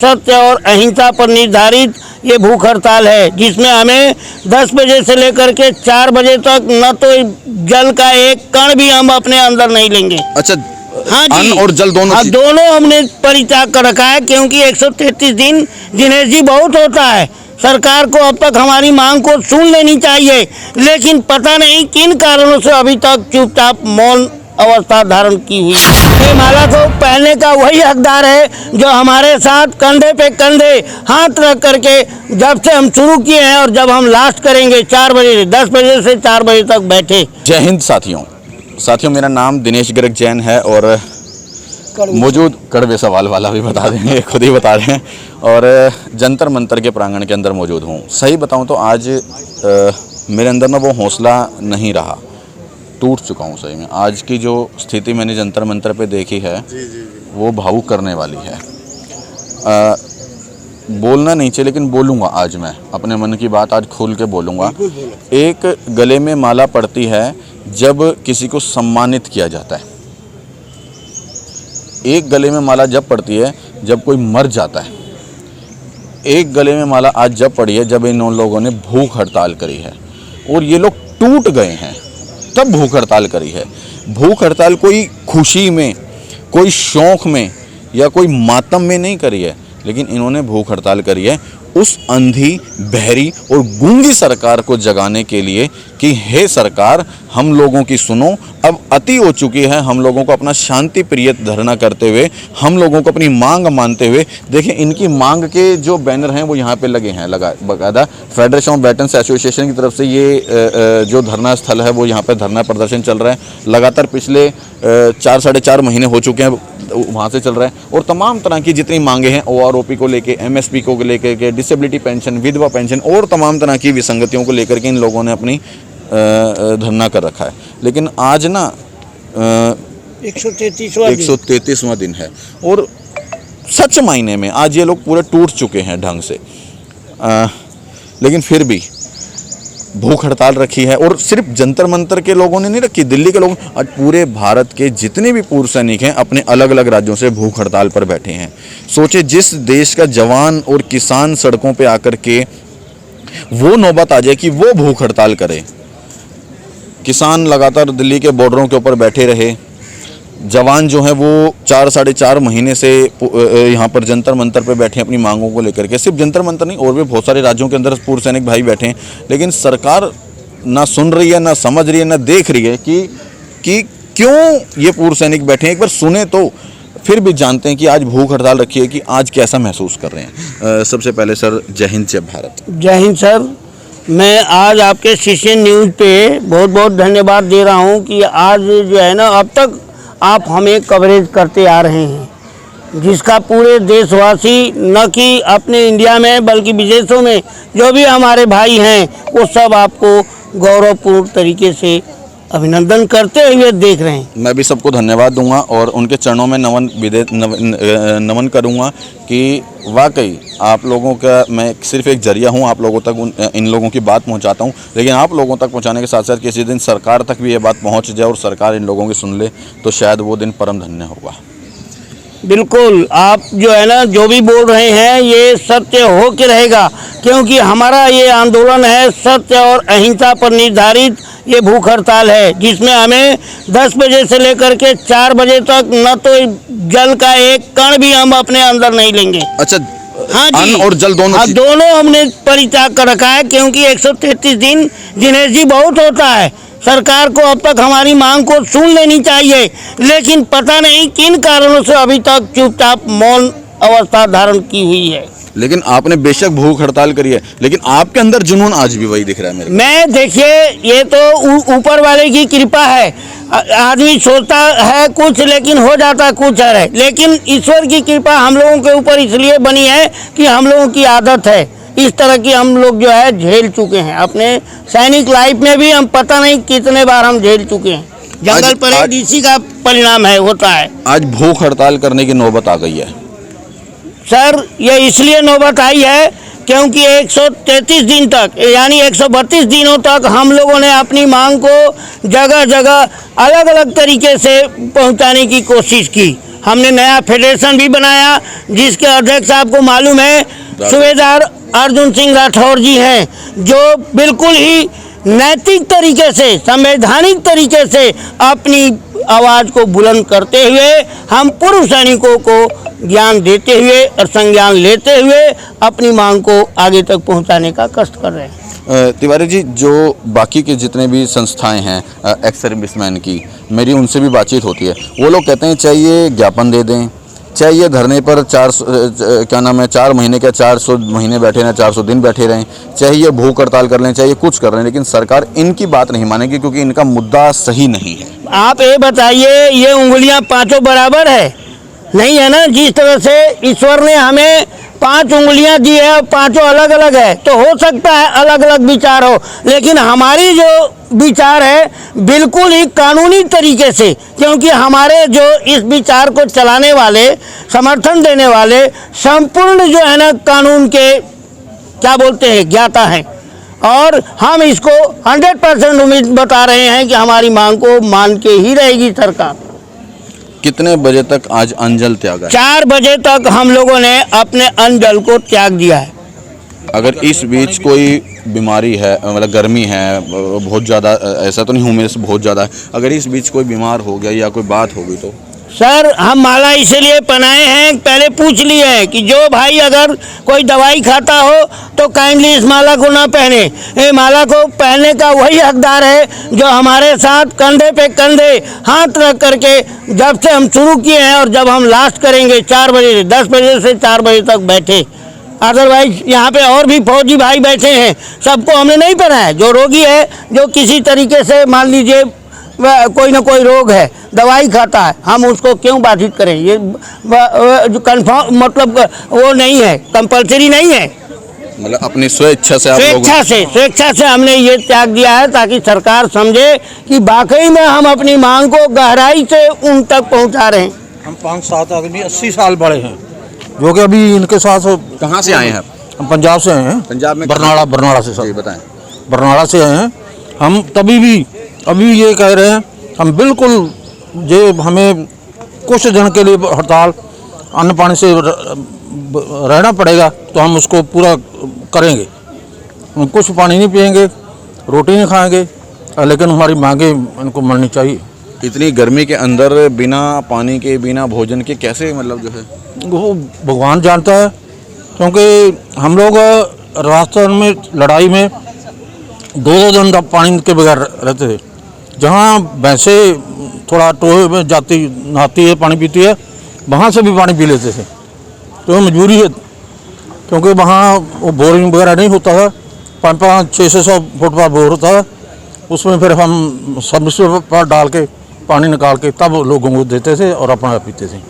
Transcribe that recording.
सत्य और अहिंसा पर निर्धारित ये भूख हड़ताल है, जिसमें हमें 10 बजे से लेकर के 4 बजे तक न तो जल का एक कण भी हम अपने अंदर नहीं लेंगे। अच्छा, हाँ जी, अन्न और जल दोनों चीज? दोनों हमने परित्याग कर रखा है, क्योंकि 133 दिन दिनेश जी बहुत होता है। सरकार को अब तक हमारी मांग को सुन लेनी चाहिए, लेकिन पता नहीं किन कारणों से अभी तक चुपचाप मौन अवस्था धारण की हुई। ये माला को पहनने का वही हकदार है जो हमारे साथ कंधे पे कंधे हाथ रख करके जब से हम शुरू किए हैं और जब हम लास्ट करेंगे 4 बजे 10 बजे से 4 बजे तक बैठे। जय हिंद साथियों, मेरा नाम दिनेश गर्ग जैन है और मौजूद कड़वे सवाल वाला भी बता देंगे, खुद ही बता रहे हैं, और जंतर मंतर के प्रांगण के अंदर मौजूद हूँ। सही बताऊँ तो आज मेरे अंदर ना वो हौसला नहीं रहा, टूट चुका हूँ सही में। आज की जो स्थिति मैंने जंतर मंतर पे देखी है वो भावुक करने वाली है। बोलना नहीं चाहिए लेकिन बोलूँगा आज मैं अपने मन की बात आज खोल के बोलूँगा। एक गले में माला पड़ती है जब किसी को सम्मानित किया जाता है, एक गले में माला जब पड़ती है जब कोई मर जाता है, एक गले में माला आज जब पड़ी है जब इन लोगों ने भूख हड़ताल करी है और ये लोग टूट गए हैं तब भूख हड़ताल करी है। भूख हड़ताल कोई खुशी में, कोई शौक में या कोई मातम में नहीं करी है, लेकिन इन्होंने भूख हड़ताल करी है उस अंधी, बहरी और गूंगी सरकार को जगाने के लिए कि हे सरकार, हम लोगों की सुनो। अब अति हो चुकी है, हम लोगों को अपना शांति प्रिय धरना करते हुए, हम लोगों को अपनी मांग मानते हुए। देखिए, इनकी मांग के जो बैनर हैं वो यहाँ पे लगे हैं, बकायदा फेडरेशन ऑफ वेटरन्स एसोसिएशन की तरफ से ये जो धरना स्थल है वो यहाँ पे धरना प्रदर्शन चल रहा है। लगातार पिछले 4 साढ़े 4 महीने हो चुके हैं वहाँ से चल रहा है और तमाम तरह की जितनी मांगे हैं OROP को लेके, MSP को लेकर के, डिसेबिलिटी पेंशन, विधवा पेंशन और तमाम तरह की विसंगतियों को लेकर के इन लोगों ने अपनी धरना कर रखा है। लेकिन आज ना 133वां दिन है और सच मायने में आज ये लोग पूरे टूट चुके हैं ढंग से, लेकिन फिर भी भूख हड़ताल रखी है। और सिर्फ जंतर मंतर के लोगों ने नहीं रखी, दिल्ली के लोग, आज पूरे भारत के जितने भी पूर्व सैनिक हैं अपने अलग अलग राज्यों से भूख हड़ताल पर बैठे हैं। सोचे, जिस देश का जवान और किसान सड़कों पे आकर के वो नौबत आ जाए कि वो भूख हड़ताल करे। किसान लगातार दिल्ली के बॉर्डरों के ऊपर बैठे रहे, जवान जो हैं वो 4 साढ़े 4 महीने से यहाँ पर जंतर मंतर पर बैठे अपनी मांगों को लेकर के। सिर्फ जंतर मंतर नहीं, और भी बहुत सारे राज्यों के अंदर पूर्व सैनिक भाई बैठे हैं, लेकिन सरकार ना सुन रही है, ना समझ रही है, ना देख रही है कि क्यों ये पूर्व सैनिक बैठे हैं। एक बार सुने तो फिर भी जानते हैं कि आज भूख हड़ताल रखी है कि आज कैसा महसूस कर रहे हैं। सबसे पहले सर, जय हिंद, जय भारत। जय हिंद सर, मैं आज आपके CCN न्यूज़ पे बहुत बहुत धन्यवाद दे रहा हूँ कि आज जो है ना, अब तक आप हमें कवरेज करते आ रहे हैं, जिसका पूरे देशवासी, न कि अपने इंडिया में बल्कि विदेशों में जो भी हमारे भाई हैं वो सब आपको गौरवपूर्ण तरीके से अभिनंदन करते हुए देख रहे हैं। मैं भी सबको धन्यवाद दूंगा और उनके चरणों में नमन करूंगा कि वाकई आप लोगों का मैं सिर्फ एक जरिया हूं, आप लोगों तक इन लोगों की बात पहुंचाता हूं, लेकिन आप लोगों तक पहुंचाने के साथ साथ किसी दिन सरकार तक भी ये बात पहुंच जाए और सरकार इन लोगों की सुन ले तो शायद वो दिन परम धन्य होगा। बिल्कुल, आप जो है ना, जो भी बोल रहे हैं ये सत्य हो के रहेगा, क्योंकि हमारा ये आंदोलन है सत्य और अहिंसा पर निर्धारित ये भूख हड़ताल है, जिसमें हमें 10 बजे से लेकर के 4 बजे तक न तो जल का एक कण भी हम अपने अंदर नहीं लेंगे। अच्छा, हाँ जी, अन्न और जल दोनों हमने परित्याग कर रखा है, क्योंकि 133 दिन दिनेश जी बहुत होता है। सरकार को अब तक हमारी मांग को सुन लेनी चाहिए, लेकिन पता नहीं किन कारणों से अभी तक चुपचाप मौन अवस्था धारण की हुई है। लेकिन आपने बेशक भूख हड़ताल करी है, लेकिन आपके अंदर जुनून आज भी वही दिख रहा है मेरे। मैं देखिए, ये तो ऊपर वाले की कृपा है। आदमी सोचता है कुछ लेकिन हो जाता कुछ है, लेकिन ईश्वर की कृपा हम लोगों के ऊपर इसलिए बनी है कि हम लोगों की आदत है इस तरह की, हम लोग जो है झेल चुके हैं अपने सैनिक लाइफ में भी। हम पता नहीं कितने बार हम झेल चुके हैं। जंगल परेड इसी का परिणाम है, होता है। आज भूख हड़ताल करने की नौबत आ गई है सर। ये इसलिए नौबत आई है क्योंकि 133 दिन तक, यानी 132 दिनों तक हम लोगों ने अपनी मांग को जगह जगह अलग अलग तरीके से पहुंचाने की कोशिश की हमने नया फेडरेशन भी बनाया, जिसके अध्यक्ष आपको मालूम है सूबेदार अर्जुन सिंह राठौर जी हैं, जो बिल्कुल ही नैतिक तरीके से, संवैधानिक तरीके से अपनी आवाज़ को बुलंद करते हुए हम पूर्व सैनिकों को ज्ञान देते हुए और संज्ञान लेते हुए अपनी मांग को आगे तक पहुंचाने का कष्ट कर रहे हैं। तिवारी जी, जो बाकी के जितने भी संस्थाएं हैं एक्स सर्विसमैन की, मेरी उनसे भी बातचीत होती है। वो लोग कहते हैं चाहिए ज्ञापन दे दें, चाहिए धरने पर 4 महीने का 400 महीने बैठे रहें, 400 दिन बैठे रहें, चाहिए भूख हड़ताल कर लें, चाहिए कुछ कर लें, लेकिन सरकार इनकी बात नहीं मानेगी क्योंकि इनका मुद्दा सही नहीं है। आप ये बताइए, ये उंगलियां पांचों बराबर है? नहीं है ना। जिस तरह से ईश्वर ने हमें 5 उंगलियां दी है और पांचों अलग अलग है, तो हो सकता है अलग अलग विचार हो, लेकिन हमारी जो विचार है बिल्कुल ही कानूनी तरीके से, क्योंकि हमारे जो इस विचार को चलाने वाले, समर्थन देने वाले संपूर्ण जो है ना कानून के क्या बोलते हैं ज्ञाता हैं, और हम इसको 100% उम्मीद बता रहे हैं कि हमारी मांग को मान के ही रहेगी सरकार। कितने बजे तक आज अन्न जल त्यागा है? 4 बजे तक हम लोगों ने अपने अन्न जल को त्याग दिया है। अगर इस बीच कोई बीमारी है, मतलब गर्मी है बहुत ज़्यादा, ऐसा तो नहीं उमेश बहुत ज़्यादा है, अगर इस बीच कोई बीमार हो गया या कोई बात होगी तो? सर, हम माला इसीलिए पहनाए हैं, पहले पूछ लिए हैं कि जो भाई अगर कोई दवाई खाता हो तो काइंडली इस माला को ना पहने। ये माला को पहनने का वही हकदार है जो हमारे साथ कंधे पे कंधे हाथ रख करके जब से हम शुरू किए हैं और जब हम लास्ट करेंगे 4 बजे से 10 बजे से 4 बजे तक बैठे। अदरवाइज यहाँ पे और भी फौजी भाई बैठे हैं, सबको हमने नहीं पहनाया। जो रोगी है, जो किसी तरीके से मान लीजिए कोई ना कोई रोग है, दवाई खाता है, हम उसको क्यों बाधित करें? ये जो कन्फर्म मतलब वो नहीं है, कंपलसरी नहीं है। मतलब अपनी स्वेच्छा से आप लोग स्वेच्छा से हमने ये त्याग दिया है ताकि सरकार समझे कि वाकई में हम अपनी मांग को गहराई से उन तक पहुंचा रहे हैं। हम 5-7 आदमी 80 साल बड़े हैं, जो कि अभी इनके साथ। कहाँ से आए हैं? हम पंजाब से आए हैं। पंजाब में बरनाला से। जी बताएं। बरनाला से आए हैं हम। तभी भी अभी ये कह रहे हैं हम बिल्कुल जो हमें कुछ दिन के लिए हड़ताल अन्न पानी से रहना पड़ेगा तो हम उसको पूरा करेंगे। हम कुछ पानी नहीं पिएंगे, रोटी नहीं खाएंगे, लेकिन हमारी मांगे इनको माननी चाहिए। इतनी गर्मी के अंदर बिना पानी के, बिना भोजन के कैसे, मतलब जो है वो भगवान जानता है, क्योंकि हम लोग राजस्थान में लड़ाई में 2-2 दिन पानी के बगैर रहते थे। जहाँ भैंसे थोड़ा टोए में जाती नहाती है, पानी पीती है, वहाँ से भी पानी पी लेते थे। तो मजबूरी है, क्योंकि वहाँ वो बोरिंग वगैरह नहीं होता था। 500-600 फुट पर बोर होता है, उसमें फिर हम सबसे पर डाल के पानी निकाल के तब लोगों को देते थे और अपना पीते थे।